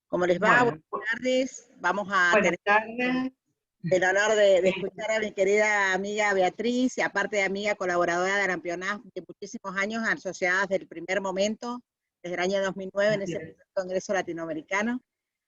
¿Cómo les va? Bueno, Buenas tardes. Vamos a buenas tener tardes. el honor de escuchar a mi querida amiga Beatriz, y aparte de amiga colaboradora de Arampionaz de muchísimos años, asociadas desde el primer momento, desde el año 2009 en ese primer Congreso Latinoamericano.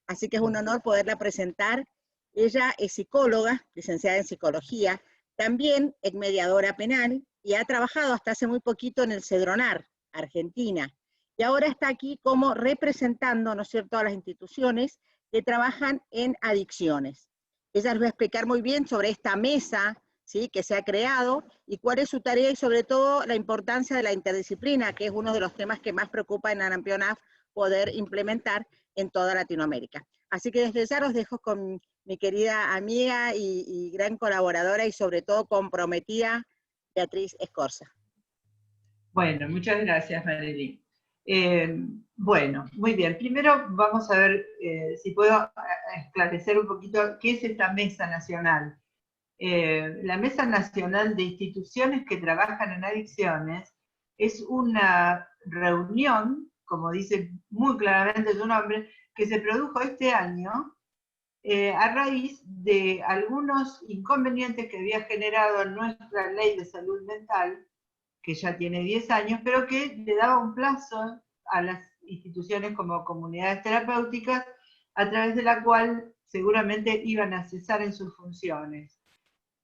Así que es un honor poderla presentar. Ella es psicóloga, licenciada en psicología, también es mediadora penal y ha trabajado hasta hace muy poquito en el Cedronar, Argentina. Y ahora está aquí como representando, ¿no es cierto?, a las instituciones que trabajan en adicciones. Ella les va a explicar muy bien sobre esta mesa, ¿sí?, que se ha creado y cuál es su tarea y sobre todo la importancia de la interdisciplina, que es uno de los temas que más preocupa en Arampionaz poder implementar en toda Latinoamérica. Así que desde ya los dejo con mi querida amiga y gran colaboradora y sobre todo comprometida, Beatriz Escorza. Bueno, muchas gracias, Marilyn. Bueno, muy bien. Primero vamos a ver si puedo esclarecer un poquito qué es esta Mesa Nacional. La Mesa Nacional de Instituciones que Trabajan en Adicciones es una reunión, como dice muy claramente su nombre, que se produjo este año a raíz de algunos inconvenientes que había generado nuestra ley de salud mental, que ya tiene 10 años, pero que le daba un plazo a las instituciones como comunidades terapéuticas, a través de la cual seguramente iban a cesar en sus funciones.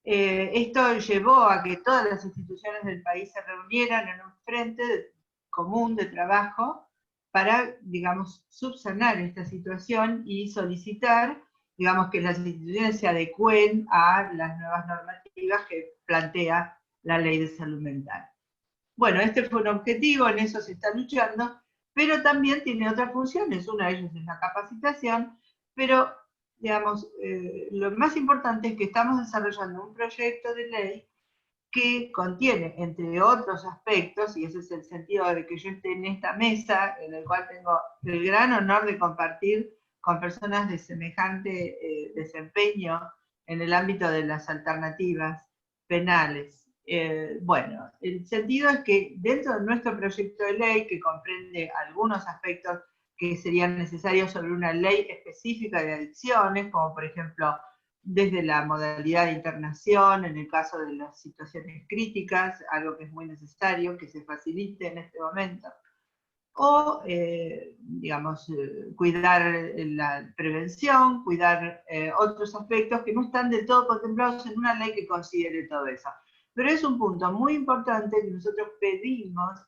Esto llevó a que todas las instituciones del país se reunieran en un frente común de trabajo para, digamos, subsanar esta situación y solicitar, digamos, que las instituciones se adecúen a las nuevas normativas que plantea la Ley de Salud Mental. Bueno, este fue un objetivo, en eso se está luchando, pero también tiene otras funciones. Una de ellas es la capacitación, pero, digamos, lo más importante es que estamos desarrollando un proyecto de ley que contiene, entre otros aspectos, y ese es el sentido de que yo esté en esta mesa, en el cual tengo el gran honor de compartir con personas de semejante desempeño en el ámbito de las alternativas penales. Bueno, el sentido es que dentro de nuestro proyecto de ley, que comprende algunos aspectos que serían necesarios sobre una ley específica de adicciones, como por ejemplo desde la modalidad de internación, en el caso de las situaciones críticas, algo que es muy necesario que se facilite en este momento, o, digamos, cuidar la prevención, cuidar otros aspectos que no están del todo contemplados en una ley que considere todo eso. Pero es un punto muy importante que nosotros pedimos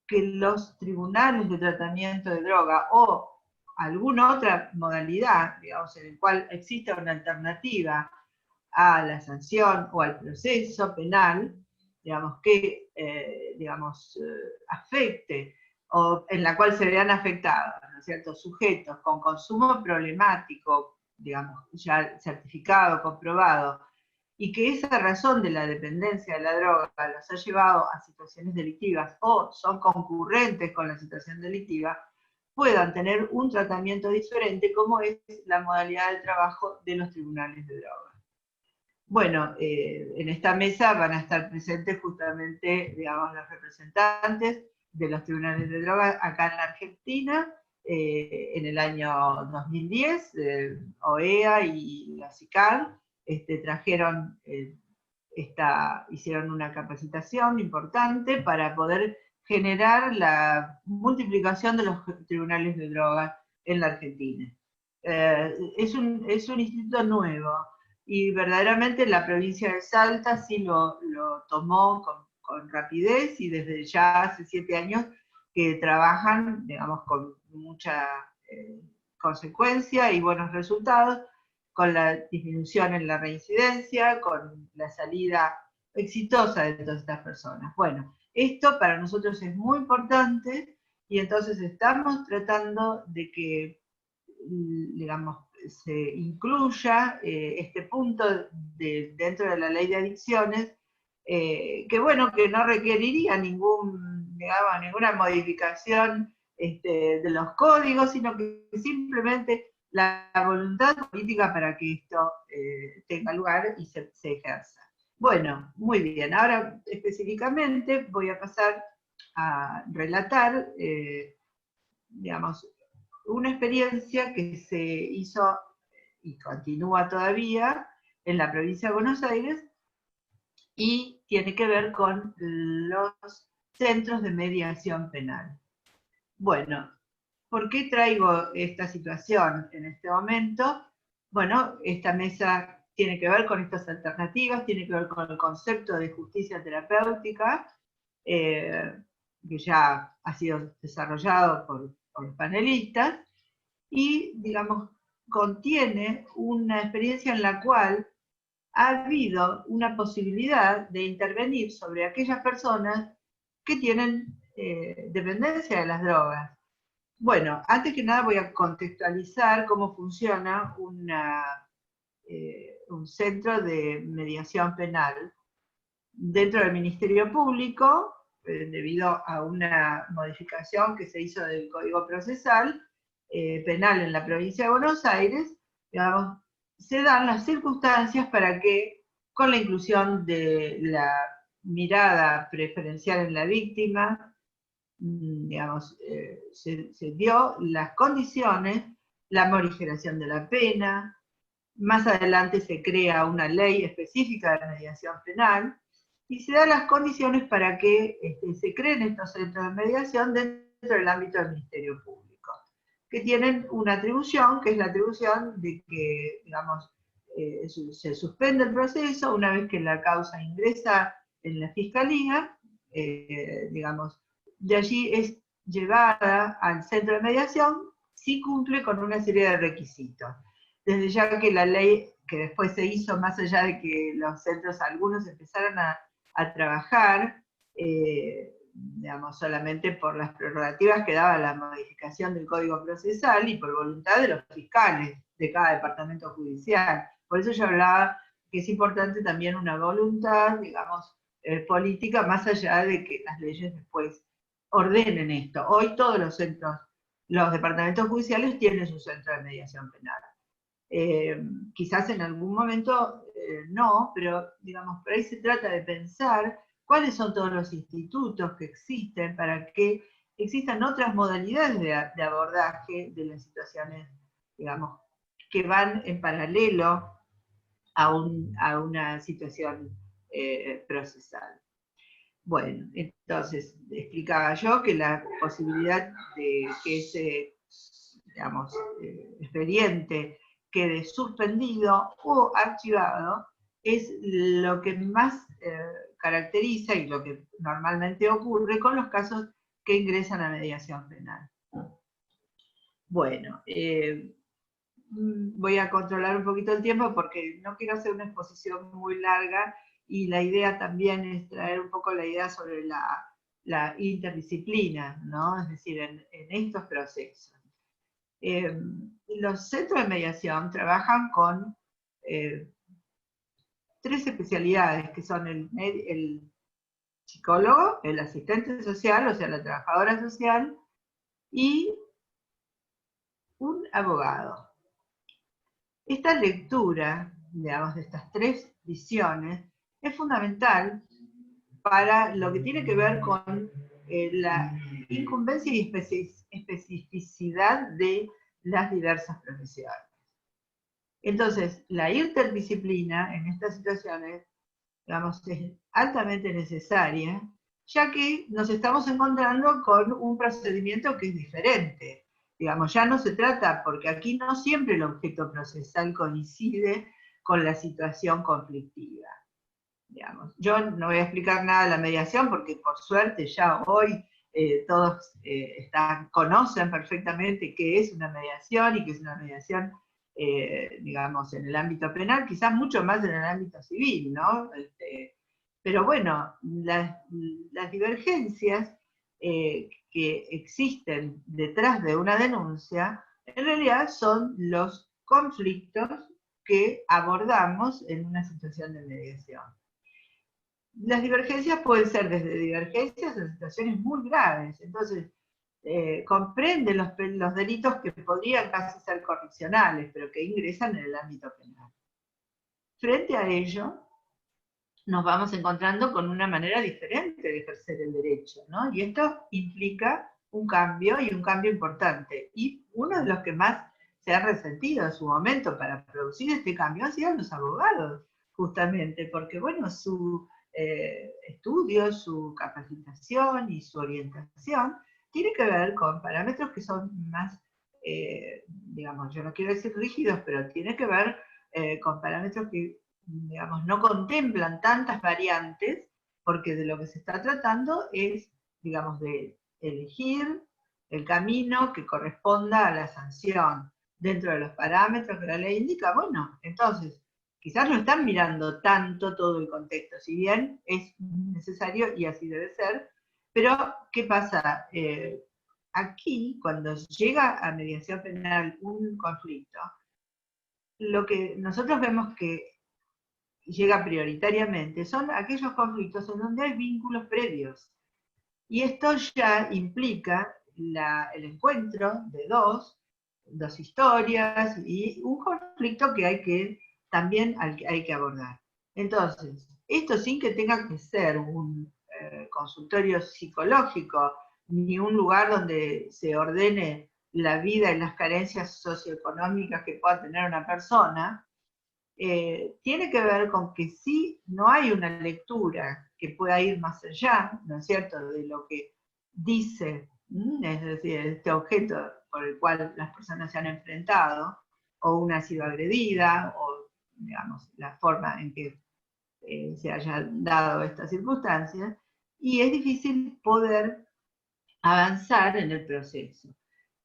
que los tribunales de tratamiento de droga o alguna otra modalidad, digamos, en el cual exista una alternativa a la sanción o al proceso penal, digamos, que afecte o en la cual se vean afectados, ¿no es cierto?, sujetos con consumo problemático, digamos, ya certificado, comprobado, y que esa razón de la dependencia de la droga los ha llevado a situaciones delictivas o son concurrentes con la situación delictiva, puedan tener un tratamiento diferente, como es la modalidad de trabajo de los tribunales de droga. Bueno, en esta mesa van a estar presentes justamente, digamos, los representantes de los tribunales de droga acá en la Argentina, en el año 2010, OEA y la CICAD, trajeron, hicieron una capacitación importante para poder generar la multiplicación de los tribunales de droga en la Argentina. Es un instituto nuevo, y verdaderamente la provincia de Salta sí lo tomó con rapidez, y desde ya hace 7 años que trabajan, digamos, con mucha consecuencia y buenos resultados, con la disminución en la reincidencia, con la salida exitosa de todas estas personas. Bueno, esto para nosotros es muy importante, y entonces estamos tratando de que, digamos, se incluya este punto dentro de la ley de adicciones, que bueno, que no requeriría ninguna modificación de los códigos, sino que simplemente la voluntad política para que esto tenga lugar y se ejerza. Bueno, muy bien, ahora específicamente voy a pasar a relatar, digamos, una experiencia que se hizo y continúa todavía en la provincia de Buenos Aires y tiene que ver con los centros de mediación penal. Bueno, ¿por qué traigo esta situación en este momento? Bueno, esta mesa tiene que ver con estas alternativas, tiene que ver con el concepto de justicia terapéutica, que ya ha sido desarrollado por los panelistas, y, digamos, contiene una experiencia en la cual ha habido una posibilidad de intervenir sobre aquellas personas que tienen dependencia de las drogas. Bueno, antes que nada voy a contextualizar cómo funciona un centro de mediación penal dentro del Ministerio Público, debido a una modificación que se hizo del Código Procesal Penal en la provincia de Buenos Aires. Digamos, se dan las circunstancias para que, con la inclusión de la mirada preferencial en la víctima, digamos, se dio las condiciones, la morigeración de la pena. Más adelante se crea una ley específica de mediación penal y se dan las condiciones para que se creen estos centros de mediación dentro del ámbito del Ministerio Público, que tienen una atribución, que es la atribución de que, digamos, se suspende el proceso una vez que la causa ingresa en la Fiscalía, digamos, de allí es llevada al centro de mediación si cumple con una serie de requisitos. Desde ya que la ley que después se hizo, más allá de que los centros algunos empezaron a trabajar, digamos, solamente por las prerrogativas que daba la modificación del Código Procesal y por voluntad de los fiscales de cada departamento judicial. Por eso yo hablaba que es importante también una voluntad, digamos, política, más allá de que las leyes después ordenen esto. Hoy todos los centros, los departamentos judiciales tienen su centro de mediación penal. Quizás en algún momento no, pero digamos, por ahí se trata de pensar cuáles son todos los institutos que existen para que existan otras modalidades de abordaje de las situaciones, digamos, que van en paralelo a una situación procesal. Bueno, entonces explicaba yo que la posibilidad de que ese, digamos, expediente quede suspendido o archivado es lo que más caracteriza y lo que normalmente ocurre con los casos que ingresan a mediación penal. Bueno, voy a controlar un poquito el tiempo porque no quiero hacer una exposición muy larga y la idea también es traer un poco la idea sobre la interdisciplina, ¿no? Es decir, en estos procesos. Los centros de mediación trabajan con 3 especialidades, que son el psicólogo, el asistente social, o sea, la trabajadora social, y un abogado. Esta lectura, digamos, de estas 3 visiones, es fundamental para lo que tiene que ver con la incumbencia y especificidad de las diversas profesiones. Entonces, la interdisciplina en estas situaciones, digamos, es altamente necesaria, ya que nos estamos encontrando con un procedimiento que es diferente. Digamos, ya no se trata, porque aquí no siempre el objeto procesal coincide con la situación conflictiva. Digamos, yo no voy a explicar nada de la mediación, porque por suerte ya hoy todos conocen perfectamente qué es una mediación y qué es una mediación, digamos, en el ámbito penal, quizás mucho más en el ámbito civil, ¿no? Pero bueno, las divergencias que existen detrás de una denuncia, en realidad son los conflictos que abordamos en una situación de mediación. Las divergencias pueden ser desde divergencias a situaciones muy graves, entonces comprende los delitos que podrían casi ser correccionales, pero que ingresan en el ámbito penal. Frente a ello, nos vamos encontrando con una manera diferente de ejercer el derecho, ¿no? Y esto implica un cambio, y un cambio importante. Y uno de los que más se ha resentido en su momento para producir este cambio han sido los abogados, justamente, porque bueno, su estudio, su capacitación y su orientación tiene que ver con parámetros que son más, digamos, yo no quiero decir rígidos, pero tiene que ver con parámetros que, digamos, no contemplan tantas variantes, porque de lo que se está tratando es, digamos, de elegir el camino que corresponda a la sanción dentro de los parámetros que la ley indica. Bueno, entonces, quizás no están mirando tanto todo el contexto, si bien es necesario y así debe ser, pero ¿qué pasa? Aquí, cuando llega a mediación penal un conflicto, lo que nosotros vemos que llega prioritariamente son aquellos conflictos en donde hay vínculos previos. Y esto ya implica el encuentro de dos historias y un conflicto que también hay que abordar. Entonces, esto sin que tenga que ser un consultorio psicológico, ni un lugar donde se ordene la vida y las carencias socioeconómicas que pueda tener una persona, tiene que ver con que si no hay una lectura que pueda ir más allá, ¿no es cierto?, de lo que dice, es decir, este objeto por el cual las personas se han enfrentado, o una ha sido agredida, o digamos, la forma en que se hayan dado estas circunstancias, y es difícil poder avanzar en el proceso.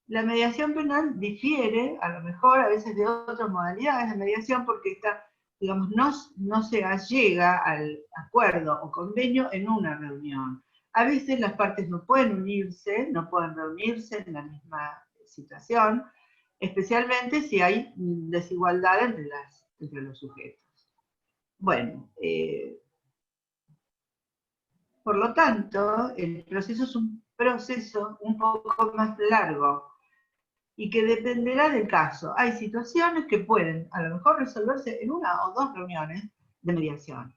La mediación penal difiere, a lo mejor, a veces de otras modalidades de mediación, porque está, digamos, no se llega al acuerdo o convenio en una reunión. A veces las partes no pueden unirse, no pueden reunirse en la misma situación, especialmente si hay desigualdad entre los sujetos. Bueno, por lo tanto, el proceso es un proceso un poco más largo, y que dependerá del caso. Hay situaciones que pueden a lo mejor resolverse en una o dos reuniones de mediación.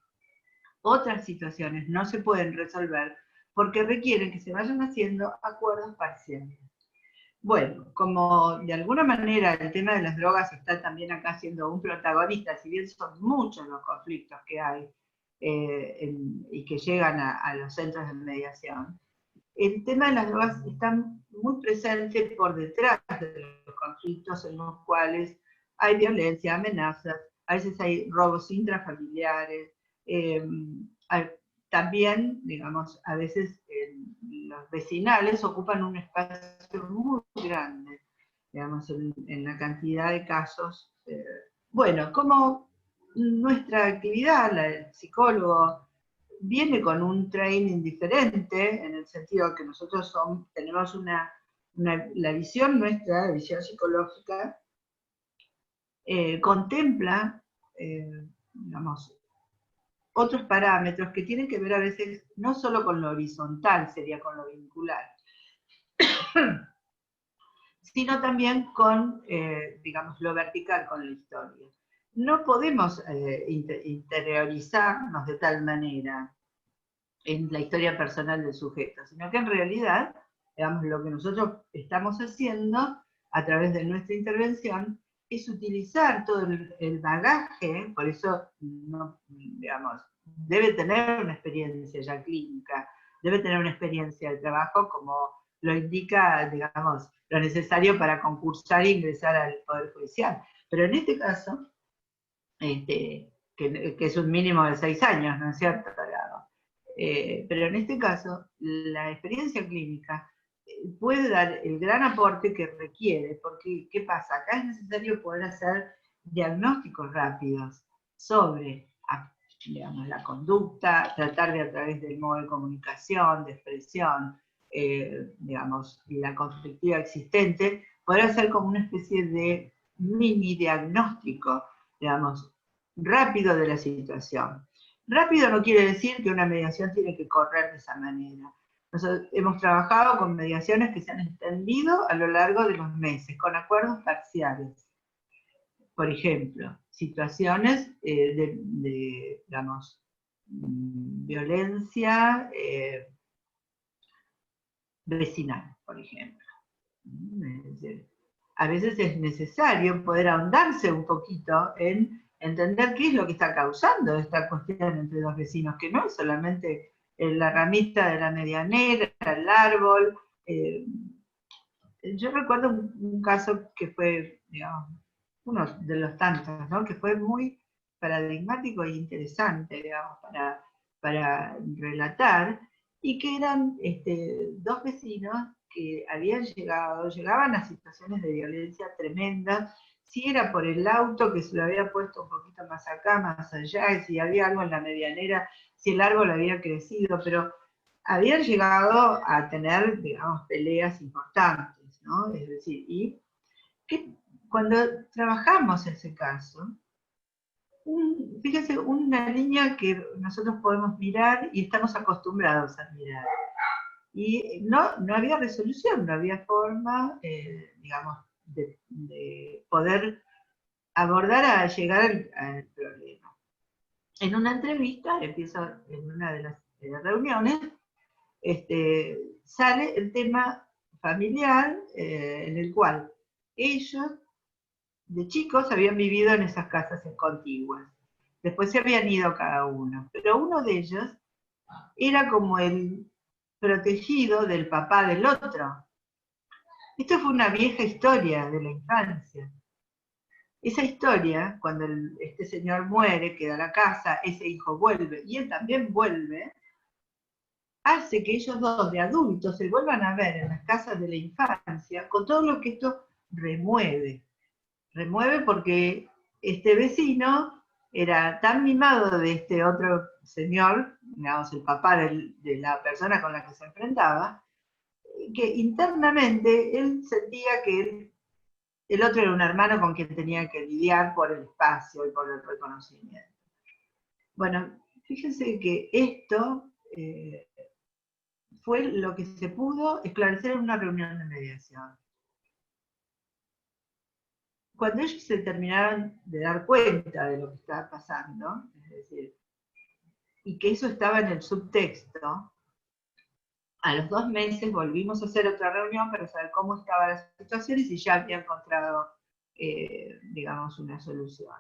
Otras situaciones no se pueden resolver porque requieren que se vayan haciendo acuerdos parciales. Bueno, como de alguna manera el tema de las drogas está también acá siendo un protagonista, si bien son muchos los conflictos que hay y que llegan a los centros de mediación, el tema de las drogas está muy presente por detrás de los conflictos en los cuales hay violencia, amenazas, a veces hay robos intrafamiliares, también, digamos, a veces los vecinales ocupan un espacio muy grande, digamos, en la cantidad de casos. Bueno, como nuestra actividad, la del psicólogo, viene con un training diferente, en el sentido que nosotros tenemos la visión nuestra, la visión psicológica, contempla, digamos, otros parámetros que tienen que ver a veces no solo con lo horizontal, sería con lo vincular, sino también con, digamos, lo vertical, con la historia. No podemos interiorizarnos de tal manera en la historia personal del sujeto, sino que en realidad, digamos, lo que nosotros estamos haciendo a través de nuestra intervención es utilizar todo el bagaje, por eso, digamos, debe tener una experiencia ya clínica, debe tener una experiencia de trabajo como lo indica, digamos, lo necesario para concursar e ingresar al Poder Judicial. Pero en este caso, que es un mínimo de 6 años, ¿no es cierto? Pero en este caso, la experiencia clínica puede dar el gran aporte que requiere, porque ¿qué pasa? Acá es necesario poder hacer diagnósticos rápidos sobre, digamos, la conducta, tratar de a través del modo de comunicación, de expresión, digamos, la conflictiva existente, poder hacer como una especie de mini diagnóstico, digamos, rápido de la situación. Rápido no quiere decir que una mediación tiene que correr de esa manera. Nosotros hemos trabajado con mediaciones que se han extendido a lo largo de los meses, con acuerdos parciales. Por ejemplo, situaciones digamos, violencia vecinal, por ejemplo. Es decir, a veces es necesario poder ahondarse un poquito en entender qué es lo que está causando esta cuestión entre dos vecinos, que no es solamente la ramita de la medianera, el árbol. Yo recuerdo un caso que fue, digamos, uno de los tantos, ¿no? Que fue muy paradigmático e interesante, digamos, para relatar, y que eran dos vecinos que llegaban a situaciones de violencia tremenda, si era por el auto que se lo había puesto un poquito más acá, más allá, si había algo en la medianera, si el árbol había crecido, pero habían llegado a tener, digamos, peleas importantes, ¿no? Es decir, y que cuando trabajamos ese caso, fíjense, una línea que nosotros podemos mirar y estamos acostumbrados a mirar. Y no había resolución, no había forma, digamos, de poder abordar a llegar al problema. En una entrevista, en una de las reuniones, sale el tema familiar, en el cual ellos, de chicos, habían vivido en esas casas contiguas. Después se habían ido cada uno, pero uno de ellos era como el protegido del papá del otro. Esto fue una vieja historia de la infancia. Esa historia, cuando este señor muere, queda la casa, ese hijo vuelve, y él también vuelve, hace que ellos dos de adultos se vuelvan a ver en las casas de la infancia con todo lo que esto remueve. Remueve porque este vecino era tan mimado de este otro señor, digamos, el papá de la persona con la que se enfrentaba, que internamente él sentía que el otro era un hermano con quien tenía que lidiar por el espacio y por el reconocimiento. Bueno, fíjense que esto fue lo que se pudo esclarecer en una reunión de mediación. Cuando ellos se terminaron de dar cuenta de lo que estaba pasando, es decir, y que eso estaba en el subtexto, a los 2 meses volvimos a hacer otra reunión para saber cómo estaba la situación y si ya había encontrado, digamos, una solución.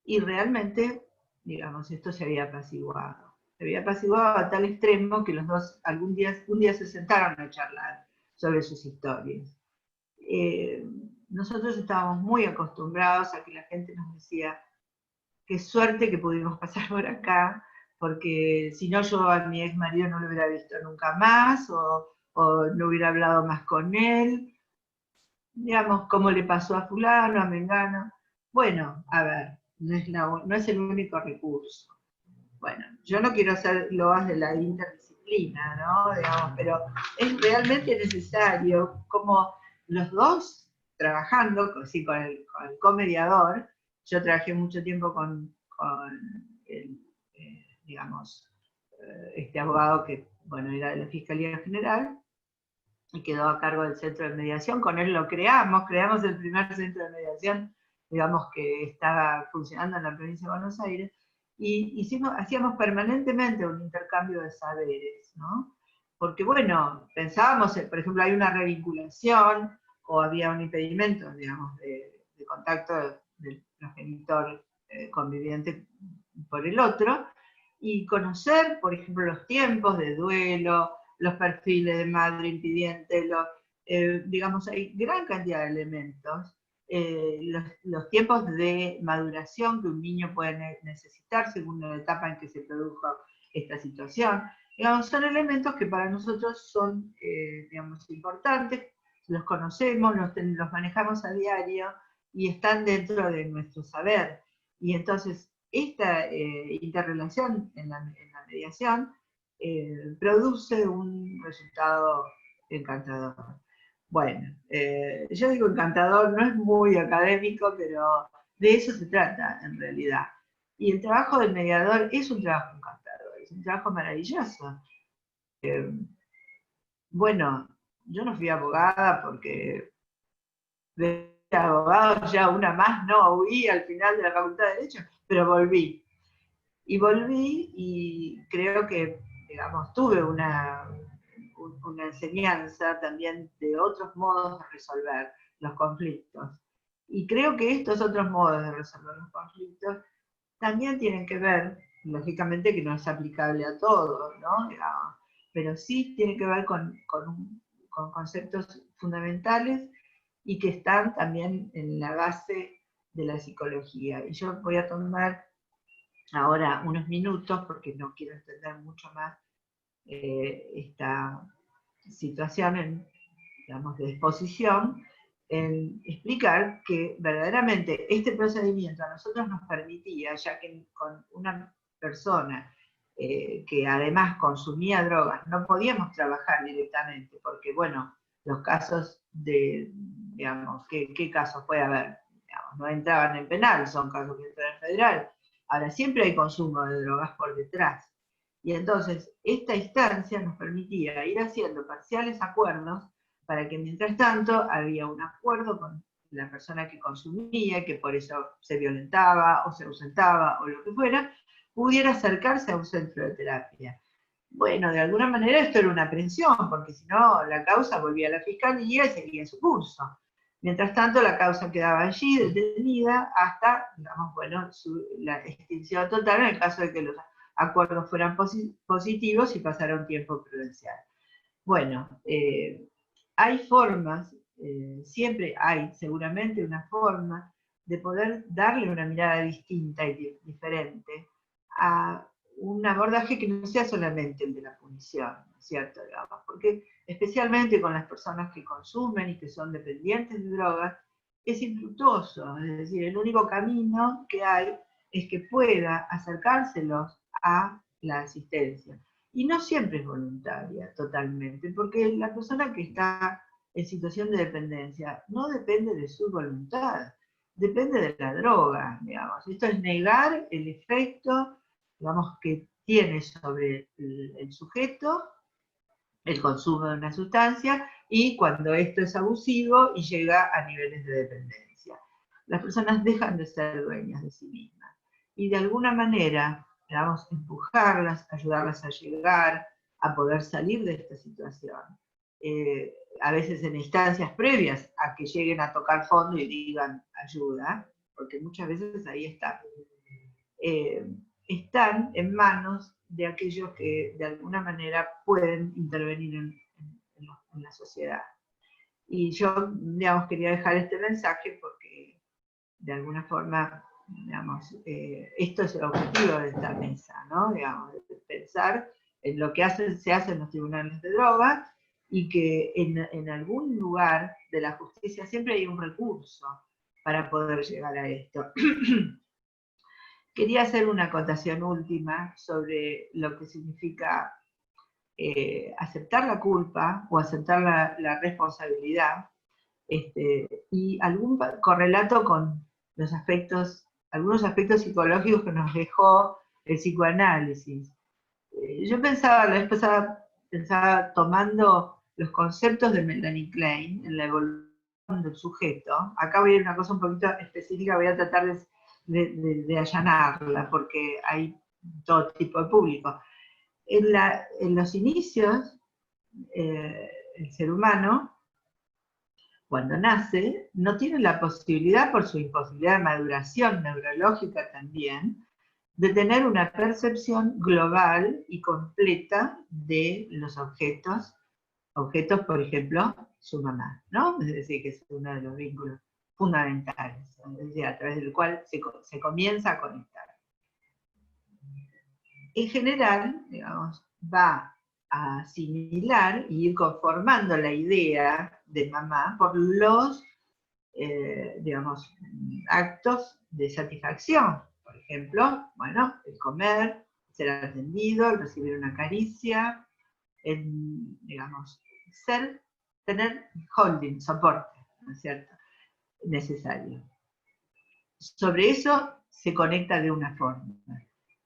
Y realmente, digamos, esto se había apaciguado. Se había apaciguado a tal extremo que los dos un día se sentaron a charlar sobre sus historias. Nosotros estábamos muy acostumbrados a que la gente nos decía, qué suerte que pudimos pasar por acá, porque si no yo a mi ex marido no lo hubiera visto nunca más, o no hubiera hablado más con él, digamos, como le pasó a fulano, a mengano. Bueno, a ver, no es el único recurso. Bueno, yo no quiero hacer loas de la interdisciplina, ¿no? Digamos, pero es realmente necesario, como los dos trabajando, sí, con el comediador. Yo trabajé mucho tiempo con el, digamos, este abogado que, bueno, era de la Fiscalía General, y quedó a cargo del centro de mediación. Con él lo creamos el primer centro de mediación, digamos, que estaba funcionando en la provincia de Buenos Aires, y hacíamos permanentemente un intercambio de saberes, ¿no? Porque, bueno, pensábamos, por ejemplo, hay una revinculación, o había un impedimento, digamos, de contacto del progenitor conviviente por el otro, y conocer, por ejemplo, los tiempos de duelo, los perfiles de madre impidiente, digamos, hay gran cantidad de elementos, los tiempos de maduración que un niño puede necesitar según la etapa en que se produjo esta situación. Digamos, son elementos que para nosotros son, digamos, importantes, los conocemos, los manejamos a diario y están dentro de nuestro saber. Y entonces, esta interrelación en la mediación produce un resultado encantador. Bueno, yo digo encantador, no es muy académico, pero de eso se trata en realidad. Y el trabajo del mediador es un trabajo encantador, es un trabajo maravilloso. Bueno, yo no fui abogada porque de abogado ya una más no huí al final de la Facultad de Derecho, pero volví. Y volví y creo que, digamos, tuve una enseñanza también de otros modos de resolver los conflictos. Y creo que estos otros modos de resolver los conflictos también tienen que ver, lógicamente que no es aplicable a todo, ¿no? Digamos, pero sí tiene que ver con conceptos fundamentales y que están también en la base de la psicología. Y yo voy a tomar ahora unos minutos, porque no quiero extender mucho más esta situación digamos, de exposición, en explicar que verdaderamente este procedimiento a nosotros nos permitía, ya que con una persona que además consumía drogas, no podíamos trabajar directamente, porque bueno, los casos de, digamos, ¿qué casos puede haber? Digamos, no entraban en penal, son casos que entran en federal. Ahora, siempre hay consumo de drogas por detrás. Y entonces, esta instancia nos permitía ir haciendo parciales acuerdos para que mientras tanto había un acuerdo con la persona que consumía, que por eso se violentaba o se ausentaba o lo que fuera, pudiera acercarse a un centro de terapia. Bueno, de alguna manera esto era una aprehensión, porque si no la causa volvía a la fiscalía y seguía su curso. Mientras tanto la causa quedaba allí detenida hasta, digamos, bueno, la extinción total en el caso de que los acuerdos fueran positivos y pasara un tiempo prudencial. Bueno, hay formas, siempre hay seguramente una forma de poder darle una mirada distinta y diferente a un abordaje que no sea solamente el de la punición, ¿no es cierto? Digamos, porque especialmente con las personas que consumen y que son dependientes de drogas, es infructuoso, es decir, el único camino que hay es que pueda acercárselos a la asistencia. Y no siempre es voluntaria totalmente, porque la persona que está en situación de dependencia no depende de su voluntad, depende de la droga, digamos. Esto es negar el efecto, digamos, que tiene sobre el sujeto el consumo de una sustancia y cuando esto es abusivo y llega a niveles de dependencia. Las personas dejan de ser dueñas de sí mismas. Y de alguna manera, digamos, empujarlas, ayudarlas a llegar, a poder salir de esta situación. A veces en instancias previas a que lleguen a tocar fondo y digan ayuda, porque muchas veces ahí están. Están en manos de aquellos que de alguna manera pueden intervenir en la sociedad. Y yo, digamos, quería dejar este mensaje porque de alguna forma, digamos, esto es el objetivo de esta mesa, ¿no? Digamos, de pensar en lo que se hace en los tribunales de drogas y que en algún lugar de la justicia siempre hay un recurso para poder llegar a esto. Quería hacer una acotación última sobre lo que significa aceptar la culpa o aceptar la responsabilidad, y algún correlato con los algunos aspectos psicológicos que nos dejó el psicoanálisis. Yo pensaba, la vez pasada, pensaba tomando los conceptos de Melanie Klein en la evolución del sujeto. Acá voy a ir a una cosa un poquito específica, voy a tratar de allanarla, porque hay todo tipo de público. En los inicios, el ser humano, cuando nace, no tiene la posibilidad, por su imposibilidad de maduración neurológica también, de tener una percepción global y completa de los objetos, por ejemplo, su mamá, ¿no? Es decir, que es uno de los vínculos fundamentales, es decir, a través del cual se comienza a conectar. En general, digamos, va a asimilar y ir conformando la idea de mamá por los, digamos, actos de satisfacción. Por ejemplo, bueno, el comer, ser atendido, el recibir una caricia, digamos, tener holding, soporte, ¿no es cierto?, necesario. Sobre eso se conecta de una forma.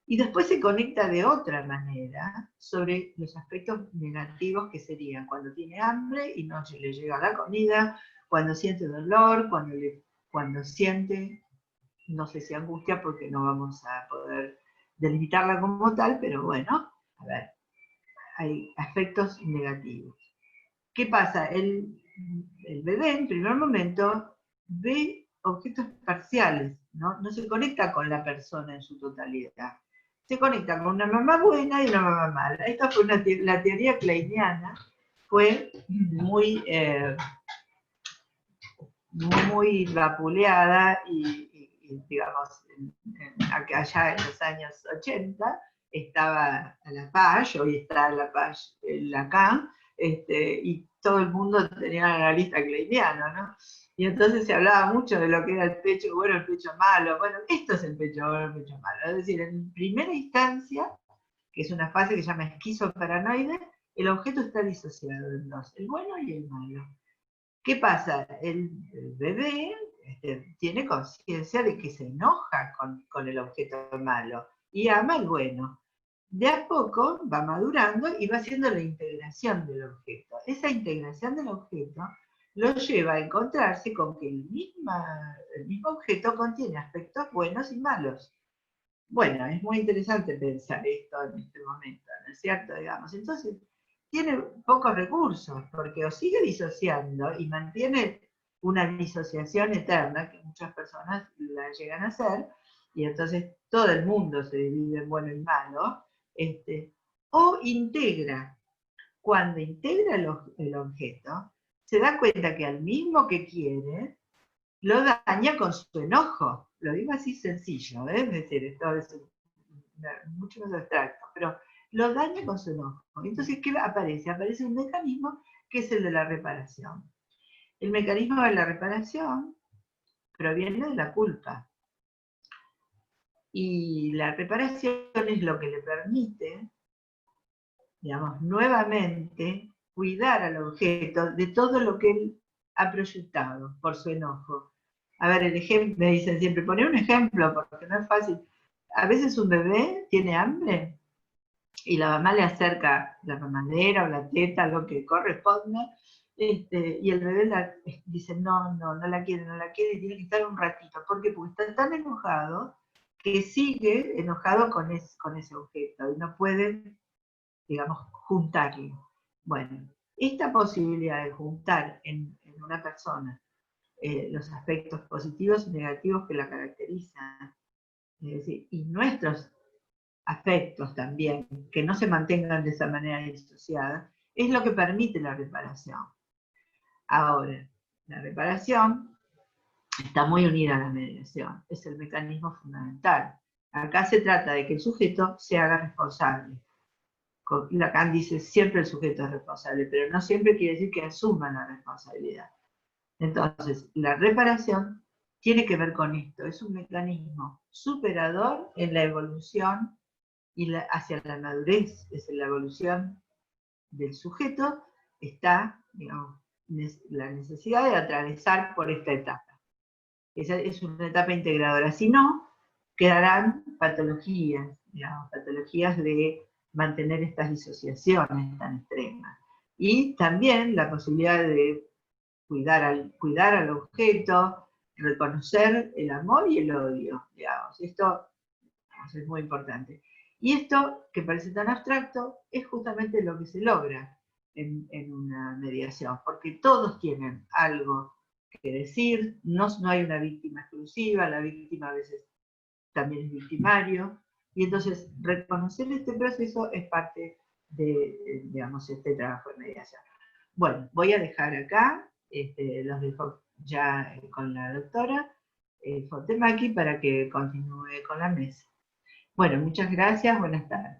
Y después se conecta de otra manera sobre los aspectos negativos que serían cuando tiene hambre y no le llega la comida, cuando siente dolor, cuando siente, no sé si angustia, porque no vamos a poder delimitarla como tal, pero bueno, a ver. hay aspectos negativos. ¿Qué pasa? El bebé en primer momento ve objetos parciales, no se conecta con la persona en su totalidad. Se conecta con una mamá buena y una mamá mala. Esta fue la teoría kleiniana, fue muy vapuleada y digamos, allá en los años 80 estaba a la Page, hoy está a la Page Lacan, y todo el mundo tenía la analista kleiniano, ¿no? Y entonces se hablaba mucho de lo que era el pecho bueno, el pecho malo. Bueno, esto es el pecho bueno, el pecho malo. Es decir, en primera instancia, que es una fase que se llama esquizoparanoide, el objeto está disociado en dos, el bueno y el malo. ¿Qué pasa? El bebé tiene conciencia de que se enoja con el objeto malo y ama el bueno. De a poco va madurando y va haciendo la integración del objeto. Esa integración del objeto lo lleva a encontrarse con que el mismo objeto contiene aspectos buenos y malos. Bueno, es muy interesante pensar esto en este momento, ¿no es cierto? Digamos. Entonces, tiene pocos recursos, porque o sigue disociando y mantiene una disociación eterna, que muchas personas la llegan a hacer, y entonces todo el mundo se divide en bueno y malo, o integra. Cuando integra el objeto, se da cuenta que al mismo que quiere, lo daña con su enojo. Lo digo así sencillo, es decir, esto es mucho más abstracto, pero lo daña con su enojo. Entonces, ¿qué aparece? Aparece un mecanismo que es el de la reparación. El mecanismo de la reparación proviene de la culpa. Y la reparación es lo que le permite, digamos, nuevamente cuidar al objeto de todo lo que él ha proyectado por su enojo. A ver, el ejemplo, me dicen siempre, poné un ejemplo, porque no es fácil. A veces un bebé tiene hambre y la mamá le acerca la mamadera o la teta, lo que corresponda, y el bebé dice, no la quiere, y tiene que estar un ratito. ¿Por qué? Porque está tan enojado que sigue enojado con ese objeto y no puede, digamos, juntarlo. Bueno, esta posibilidad de juntar en una persona los aspectos positivos y negativos que la caracterizan, es decir, y nuestros afectos también, que no se mantengan de esa manera disociada, es lo que permite la reparación. Ahora, la reparación está muy unida a la mediación, es el mecanismo fundamental. Acá se trata de que el sujeto se haga responsable. Lacan dice siempre el sujeto es responsable, pero no siempre quiere decir que asuma la responsabilidad. Entonces, la reparación tiene que ver con esto, es un mecanismo superador en la evolución y hacia la madurez, es la evolución del sujeto, está, digamos, la necesidad de atravesar por esta etapa. Esa es una etapa integradora, si no, quedarán patologías, digamos, patologías de mantener estas disociaciones tan extremas. Y también la posibilidad de cuidar al objeto, reconocer el amor y el odio, digamos. Esto es muy importante. Y esto, que parece tan abstracto, es justamente lo que se logra en una mediación, porque todos tienen algo que decir, no hay una víctima exclusiva, la víctima a veces también es victimario, y entonces reconocer este proceso es parte de, digamos, este trabajo de mediación. Bueno, voy a dejar acá, los dejo ya con la doctora Fontemaki para que continúe con la mesa. Bueno, muchas gracias, buenas tardes.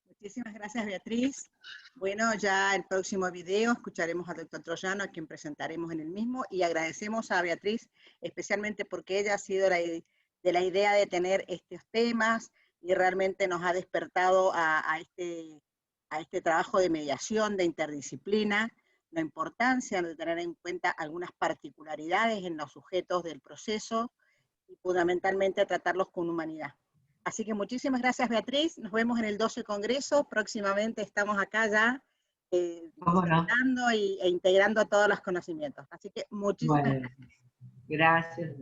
Muchísimas gracias, Beatriz. Bueno, ya el próximo video escucharemos al doctor Troyano, a quien presentaremos en el mismo, y agradecemos a Beatriz especialmente porque ella ha sido de la idea de tener estos temas y realmente nos ha despertado a este trabajo de mediación, de interdisciplina, la importancia de tener en cuenta algunas particularidades en los sujetos del proceso y fundamentalmente tratarlos con humanidad. Así que muchísimas gracias, Beatriz. Nos vemos en el 12 Congreso. Próximamente estamos acá ya visitando e integrando todos los conocimientos. Así que muchísimas gracias. Gracias.